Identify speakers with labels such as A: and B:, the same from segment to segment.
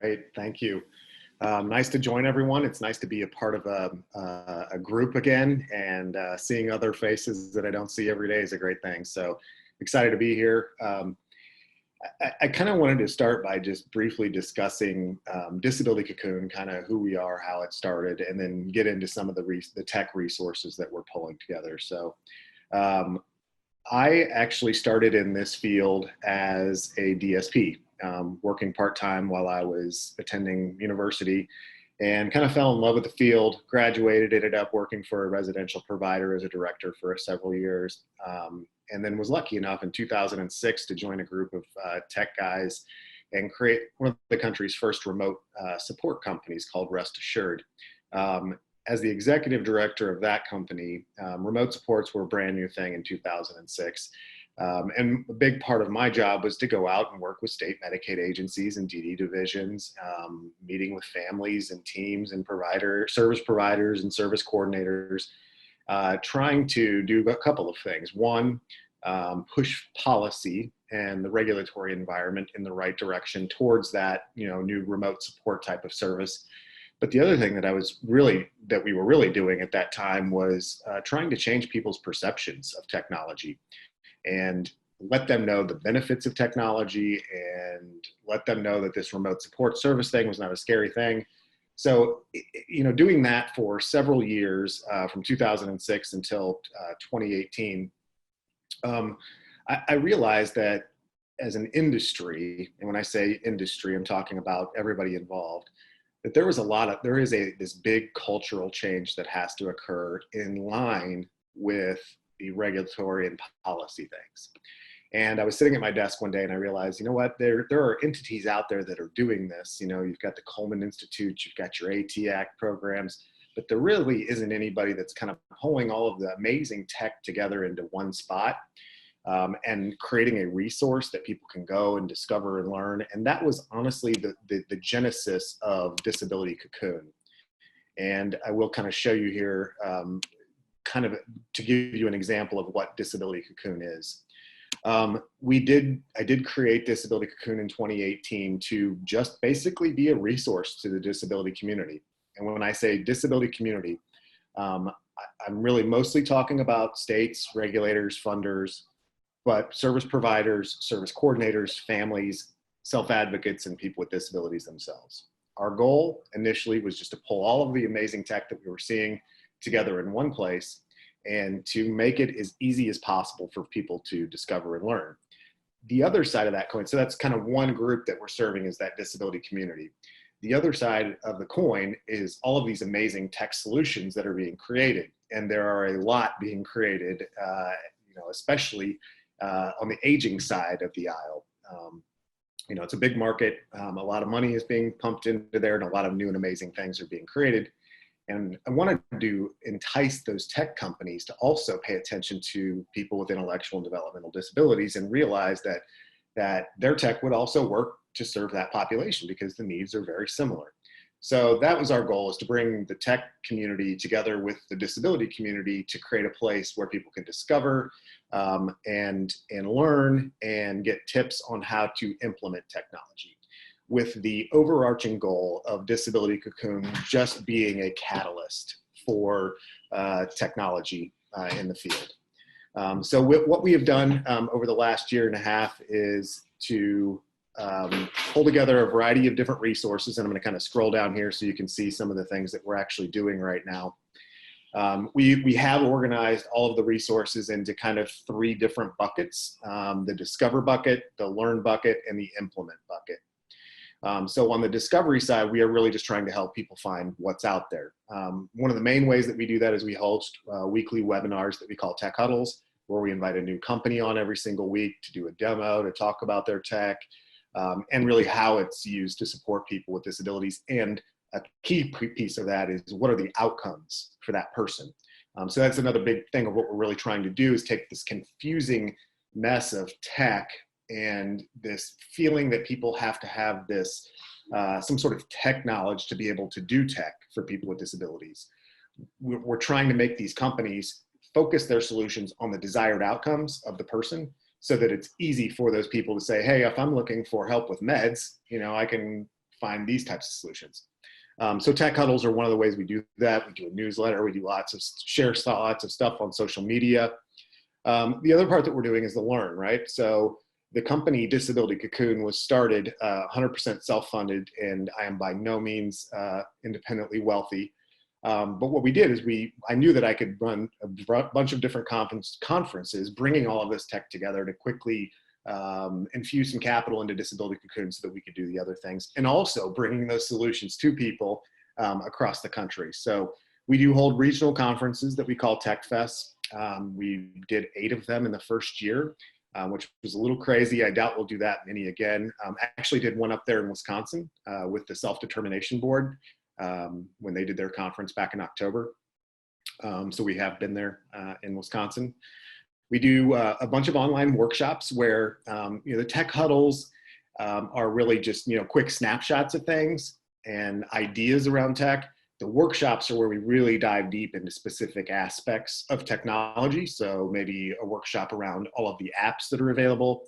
A: Great, thank you. Nice to join everyone. It's nice to be a part of a group again, and seeing other faces that I don't see every day is a great thing. So excited to be here. I kind of wanted to start by just briefly discussing Disability Cocoon, kind of who we are, how it started, and then get into some of the tech resources that we're pulling together. So I actually started in this field as a DSP, working part-time while I was attending university, and kind of fell in love with the field, graduated, ended up working for a residential provider as a director for several years, and then was lucky enough in 2006 to join a group of tech guys and create one of the country's first remote support companies called Rest Assured. As the executive director of that company, remote supports were a brand new thing in 2006. And a big part of my job was to go out and work with state Medicaid agencies and DD divisions, meeting with families and teams and service providers and service coordinators, trying to do a couple of things. One, push policy and the regulatory environment in the right direction towards that, new remote support type of service. But the other thing that we were really doing at that time was trying to change people's perceptions of technology and let them know the benefits of technology and let them know that this remote support service thing was not a scary thing. So, doing that for several years, from 2006 until 2018, I realized that as an industry, and when I say industry, I'm talking about everybody involved, that there is this big cultural change that has to occur in line with the regulatory and policy things. And I was sitting at my desk one day and I realized, there are entities out there that are doing this. You've got the Coleman Institute, you've got your AT Act programs, but there really isn't anybody that's kind of pulling all of the amazing tech together into one spot, and creating a resource that people can go and discover and learn. And that was honestly the genesis of Disability Cocoon. And I will kind of show you here, kind of to give you an example of what Disability Cocoon is. I did create Disability Cocoon in 2018 to just basically be a resource to the disability community. And when I say disability community, I'm really mostly talking about states, regulators, funders, but service providers, service coordinators, families, self-advocates, and people with disabilities themselves. Our goal initially was just to pull all of the amazing tech that we were seeing together in one place and to make it as easy as possible for people to discover and learn. The other side of that coin, so that's kind of one group that we're serving, is that disability community. The other side of the coin is all of these amazing tech solutions that are being created. And there are a lot being created, especially on the aging side of the aisle. It's a big market. A lot of money is being pumped into there, and a lot of new and amazing things are being created. And I wanted to entice those tech companies to also pay attention to people with intellectual and developmental disabilities and realize that their tech would also work to serve that population because the needs are very similar. So that was our goal, is to bring the tech community together with the disability community to create a place where people can discover and learn and get tips on how to implement technology, with the overarching goal of Disability Cocoon just being a catalyst for technology in the field. So what we have done over the last year and a half is to pull together a variety of different resources, and I'm going to kind of scroll down here so you can see some of the things that we're actually doing right now. We have organized all of the resources into kind of three different buckets: the Discover bucket, the Learn bucket, and the Implement bucket. So on the discovery side, we are really just trying to help people find what's out there. One of the main ways that we do that is we host weekly webinars that we call Tech Huddles, where we invite a new company on every single week to do a demo, to talk about their tech, and really how it's used to support people with disabilities. And a key piece of that is, what are the outcomes for that person? So that's another big thing of what we're really trying to do, is take this confusing mess of tech and this feeling that people have to have this, some sort of tech knowledge to be able to do tech for people with disabilities. We're trying to make these companies focus their solutions on the desired outcomes of the person, so that it's easy for those people to say, hey, if I'm looking for help with meds, I can find these types of solutions. So tech huddles are one of the ways we do that. We do a newsletter. We do lots of lots of stuff on social media. The other part that we're doing is the learn, right? So the company Disability Cocoon was started 100% self-funded, and I am by no means independently wealthy. But what we did is I knew that I could run a bunch of different conferences, bringing all of this tech together to quickly infuse some capital into Disability Cocoon so that we could do the other things, and also bringing those solutions to people across the country. So we do hold regional conferences that we call Tech Fests. We did 8 of them in the first year, which was a little crazy. I doubt we'll do that many again. Actually did one up there in Wisconsin with the Self-Determination Board when they did their conference back in October. So we have been there in Wisconsin. We do a bunch of online workshops where the tech huddles are really just quick snapshots of things and ideas around tech. The workshops are where we really dive deep into specific aspects of technology. So maybe a workshop around all of the apps that are available.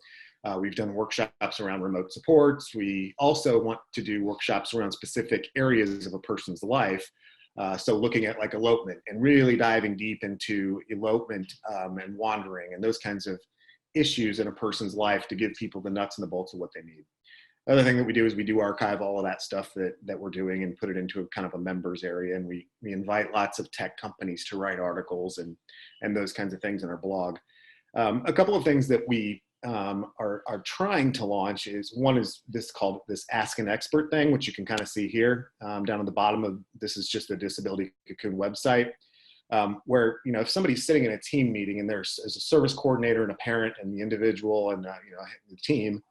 A: We've done workshops around remote supports. We also want to do workshops around specific areas of a person's life. So looking at like elopement and really diving deep into elopement and wandering and those kinds of issues in a person's life to give people the nuts and the bolts of what they need. Other thing that we do is we do archive all of that stuff that we're doing and put it into a kind of a members area. And we invite lots of tech companies to write articles and those kinds of things in our blog. A couple of things that we are trying to launch is, one is this Ask an Expert thing, which you can kind of see here down at the bottom of this is just the Disability Cocoon website, where if somebody's sitting in a team meeting and there's a service coordinator and a parent and the individual and the team,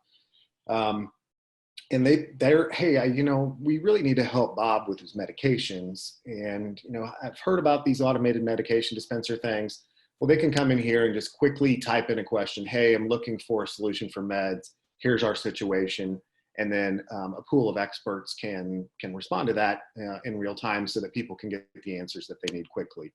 A: and they're hey, we really need to help Bob with his medications, and I've heard about these automated medication dispenser things. Well, they can come in here and just quickly type in a question. Hey, I'm looking for a solution for meds. Here's our situation. And then a pool of experts can respond to that in real time so that people can get the answers that they need quickly.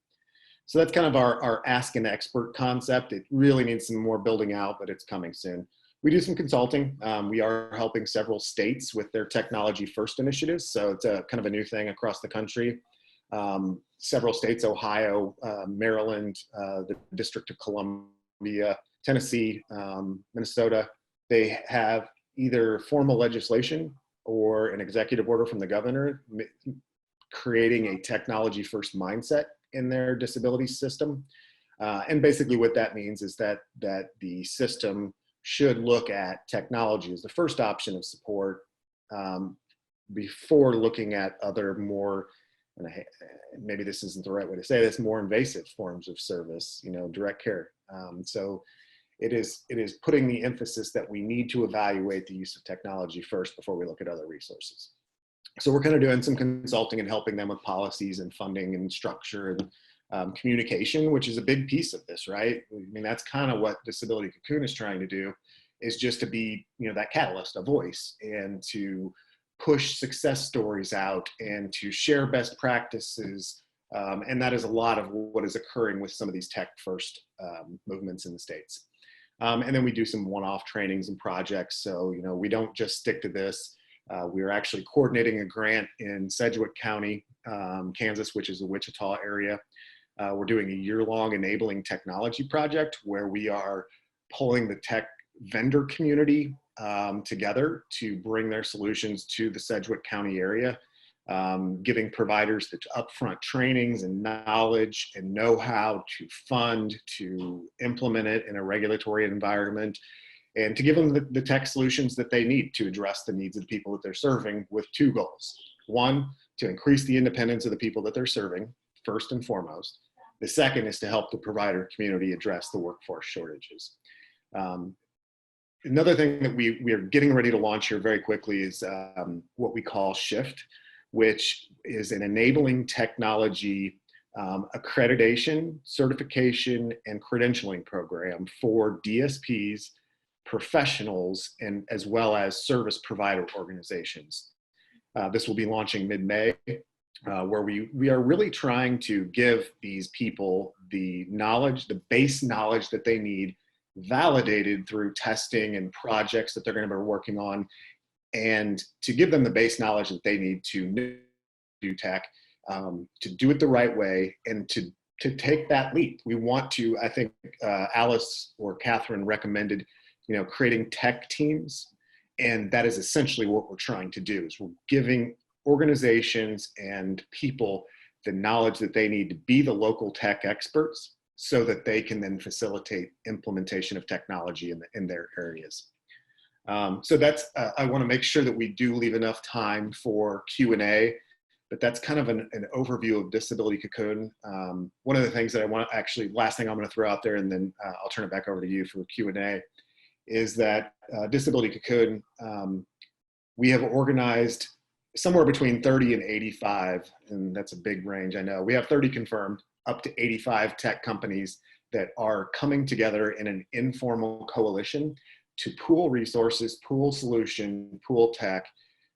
A: So that's kind of our Ask an Expert concept. It really needs some more building out, but it's coming soon. We do some consulting. We are helping several states with their technology first initiatives. So it's a kind of a new thing across the country. Several states, Ohio, Maryland, the District of Columbia, Tennessee, Minnesota, they have either formal legislation or an executive order from the governor creating a technology first mindset in their disability system. And basically what that means is that the system should look at technology as the first option of support before looking at other more, and maybe this isn't the right way to say this, more invasive forms of service, direct care. So it is putting the emphasis that we need to evaluate the use of technology first before we look at other resources. So we're kind of doing some consulting and helping them with policies and funding and structure and communication, which is a big piece of this, right? I mean, that's kind of what Disability Cocoon is trying to do, is just to be, that catalyst, a voice, and to push success stories out and to share best practices. And that is a lot of what is occurring with some of these tech first movements in the States. And then we do some one-off trainings and projects. So, we don't just stick to this. We are actually coordinating a grant in Sedgwick County, Kansas, which is the Wichita area. We're doing a year-long enabling technology project where we are pulling the tech vendor community together to bring their solutions to the Sedgwick County area, giving providers the upfront trainings and knowledge and know-how to fund, to implement it in a regulatory environment, and to give them the tech solutions that they need to address the needs of the people that they're serving, with 2 goals. One, to increase the independence of the people that they're serving, first and foremost. The second is to help the provider community address the workforce shortages. Another thing that we are getting ready to launch here very quickly is what we call SHIFT, which is an enabling technology accreditation, certification, and credentialing program for DSPs, professionals, and as well as service provider organizations. This will be launching mid-May, where we are really trying to give these people the knowledge, the base knowledge that they need, validated through testing and projects that they're going to be working on, and to give them the base knowledge that they need to do tech, to do it the right way, and to take that leap. We want to, I think Alice or Catherine recommended, creating tech teams. And that is essentially what we're trying to do, is we're giving organizations and people the knowledge that they need to be the local tech experts so that they can then facilitate implementation of technology in their areas. So that's, I want to make sure that we do leave enough time for Q&A, but that's kind of an overview of Disability Cocoon. One of the things that I want to actually, last thing I'm going to throw out there, and then I'll turn it back over to you for Q&A, is that Disability Cocoon, we have organized somewhere between 30 and 85, and that's a big range, I know. We have 30 confirmed, up to 85 tech companies that are coming together in an informal coalition to pool resources, pool solution, pool tech,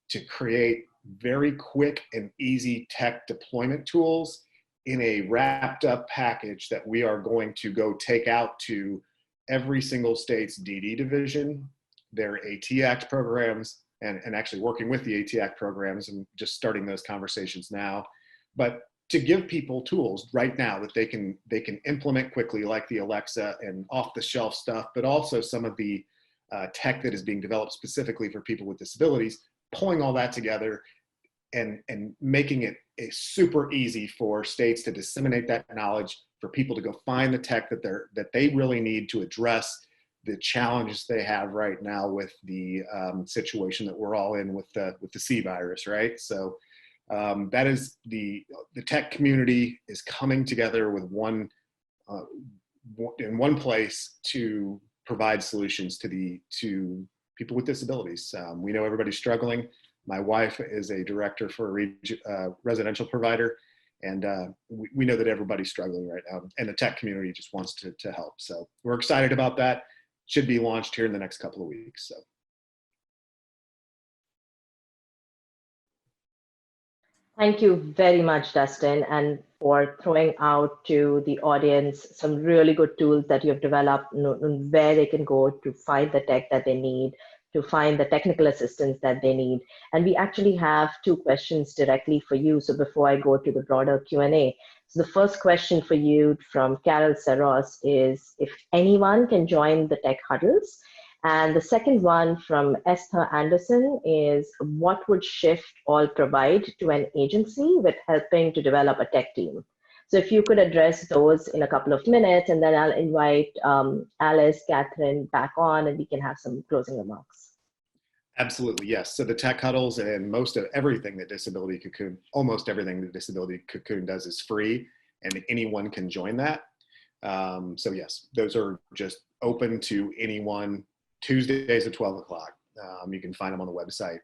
A: to create very quick and easy tech deployment tools in a wrapped up package that we are going to go take out to every single state's DD division, their AT Act programs, and actually working with the AT Act programs and just starting those conversations now. But to give people tools right now that they can implement quickly, like the Alexa and off the shelf stuff, but also some of the tech that is being developed specifically for people with disabilities, pulling all that together and making it super easy for states to disseminate that knowledge, for people to go find the tech that they really need to address the challenges they have right now with the situation that we're all in with the C virus, right? So that is the tech community is coming together with in one place to provide solutions to people with disabilities. We know everybody's struggling. My wife is a director for a residential provider, and we know that everybody's struggling right now, and the tech community just wants to help. So we're excited about that. Should be launched here in the next couple of weeks. So.
B: Thank you very much, Dustin, and for throwing out to the audience some really good tools that you've developed, where they can go to find the tech that they need, to find the technical assistance that they need. And we actually have 2 questions directly for you. So before I go to the broader Q&A, so the first question for you from Carol Saros is if anyone can join the tech huddles. And the second one from Esther Anderson is what would Shift all provide to an agency with helping to develop a tech team? So if you could address those in a couple of minutes, and then I'll invite Alice, Catherine back on, and we can have some closing remarks.
A: Absolutely, yes. So the tech huddles and most of everything that Disability Cocoon, almost everything that Disability Cocoon does is free, and anyone can join that. So yes, those are just open to anyone, Tuesdays at 12 o'clock. You can find them on the website.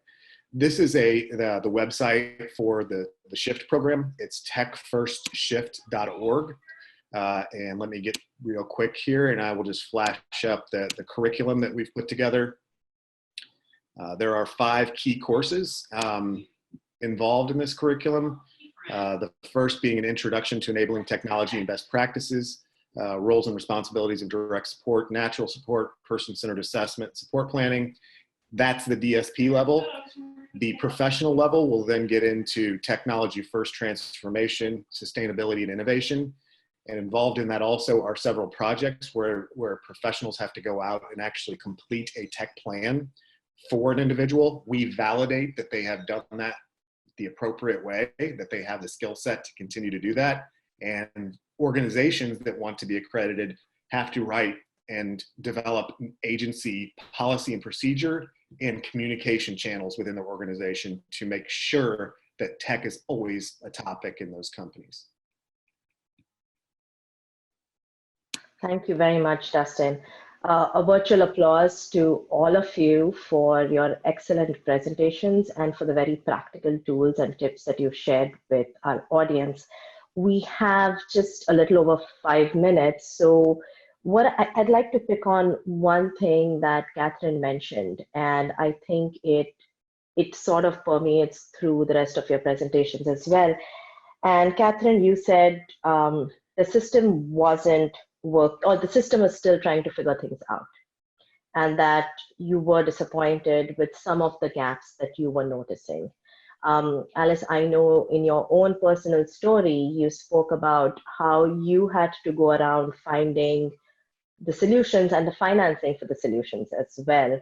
A: This is the website for the Shift program. It's techfirstshift.org. And let me get real quick here, and I will just flash up the curriculum that we've put together. There are 5 key courses involved in this curriculum. The first being an introduction to enabling technology and best practices, roles and responsibilities of direct support, natural support, person-centered assessment, support planning. That's the DSP level. The professional level will then get into technology first transformation, sustainability, and innovation. And involved in that also are several projects where professionals have to go out and actually complete a tech plan for an individual. We validate that they have done that the appropriate way, that they have the skill set to continue to do that. And organizations that want to be accredited have to write and develop agency policy and procedure and communication channels within the organization to make sure that tech is always a topic in those companies.
B: Thank you very much, Dustin. A virtual applause to all of you for your excellent presentations and for the very practical tools and tips that you've shared with our audience. We have just a little over 5 minutes, so what I'd like to pick on one thing that Catherine mentioned, and I think it sort of permeates through the rest of your presentations as well. And Catherine, you said the system wasn't worked, or the system is still trying to figure things out. and that you were disappointed with some of the gaps that you were noticing. Alice, I know in your own personal story, you spoke about how you had to go around finding the solutions and the financing for the solutions as well.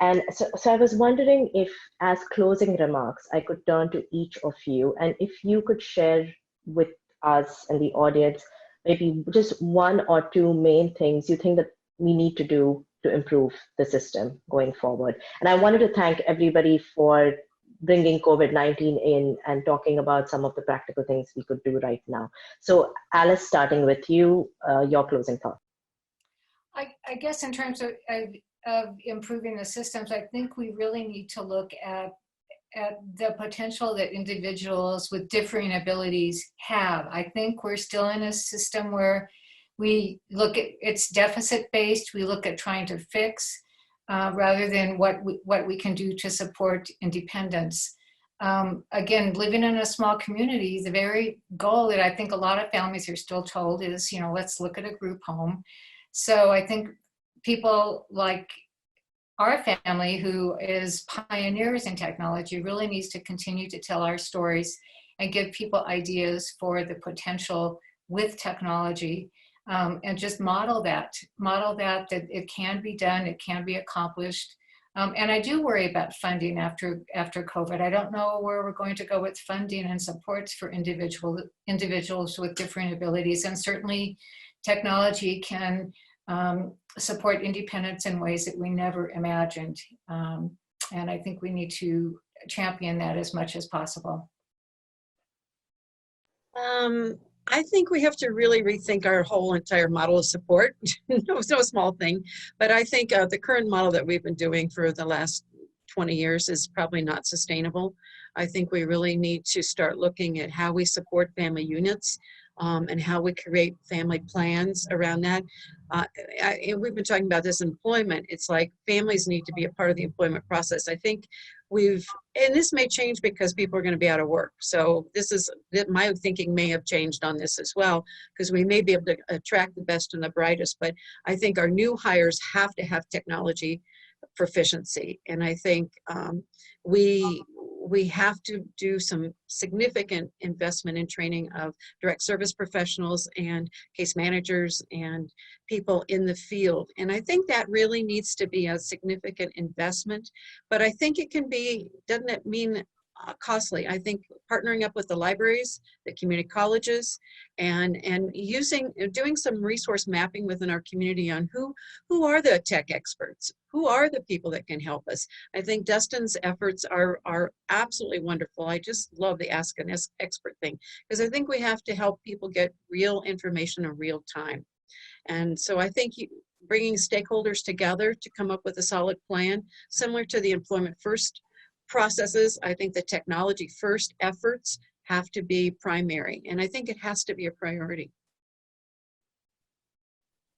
B: And so I was wondering if, as closing remarks, I could turn to each of you, and if you could share with us and the audience maybe just one or two main things you think that we need to do to improve the system going forward. And I wanted to thank everybody for bringing COVID-19 in and talking about some of the practical things we could do right now. So Alice, starting with you, your closing thoughts.
C: I guess in terms of improving the systems, I think we really need to look at the potential that individuals with differing abilities have. I think we're still in a system where we look at it's deficit based. We look at trying to fix rather than what we can do to support independence. Again, living in a small community, the very goal that I think a lot of families are still told is, let's look at a group home. So I think people like our family, who is pioneers in technology, really needs to continue to tell our stories and give people ideas for the potential with technology, and just model that it can be done, it can be accomplished. And I do worry about funding after COVID. I don't know where we're going to go with funding and supports for individuals with different abilities, and certainly technology can support independence in ways that we never imagined. And I think we need to champion that as much as possible.
D: I think we have to really rethink our whole entire model of support. It's no small thing, but I think the current model that we've been doing for the last 20 years is probably not sustainable. I think we really need to start looking at how we support family units, and how we create family plans around that. And we've been talking about this employment. It's like families need to be a part of the employment process. I think and this may change because people are going to be out of work. So my thinking may have changed on this as well, because we may be able to attract the best and the brightest, but I think our new hires have to have technology proficiency. And I think we have to do some significant investment in training of direct service professionals and case managers and people in the field. And I think that really needs to be a significant investment, but I think it can be, doesn't it mean costly? I think partnering up with the libraries, the community colleges, and doing some resource mapping within our community on who are the tech experts, who are the people that can help us. I think Dustin's efforts are absolutely wonderful. I just love the Ask an Expert thing, because I think we have to help people get real information in real time. And so I think bringing stakeholders together to come up with a solid plan, similar to the Employment First processes, I think the technology first efforts have to be primary, and I think it has to be a priority.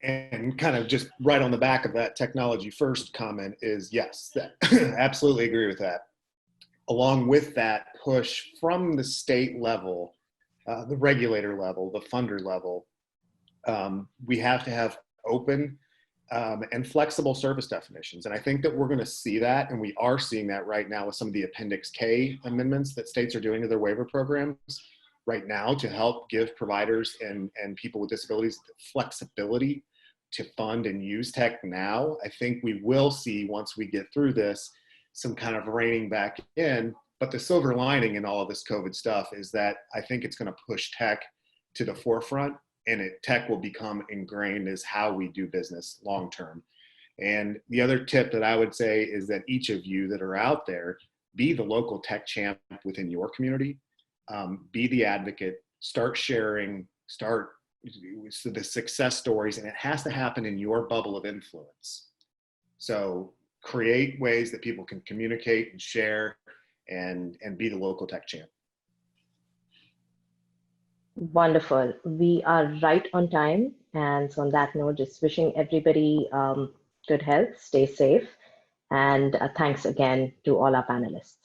A: And kind of just right on the back of that technology first comment is, yes, absolutely agree with that. Along with that push from the state level, the regulator level, the funder level, we have to have open and flexible service definitions. And I think that we're going to see that, and we are seeing that right now with some of the Appendix K amendments that states are doing to their waiver programs right now to help give providers and people with disabilities the flexibility to fund and use tech now. I think we will see, once we get through this, some kind of reining back in. But the silver lining in all of this COVID stuff is that I think it's going to push tech to the forefront, and tech will become ingrained as how we do business long term. And the other tip that I would say is that each of you that are out there, be the local tech champ within your community, be the advocate, start sharing, start the success stories, and it has to happen in your bubble of influence. So create ways that people can communicate and share and be the local tech champ.
B: Wonderful. We are right on time. And so on that note, just wishing everybody good health, stay safe, and thanks again to all our panelists.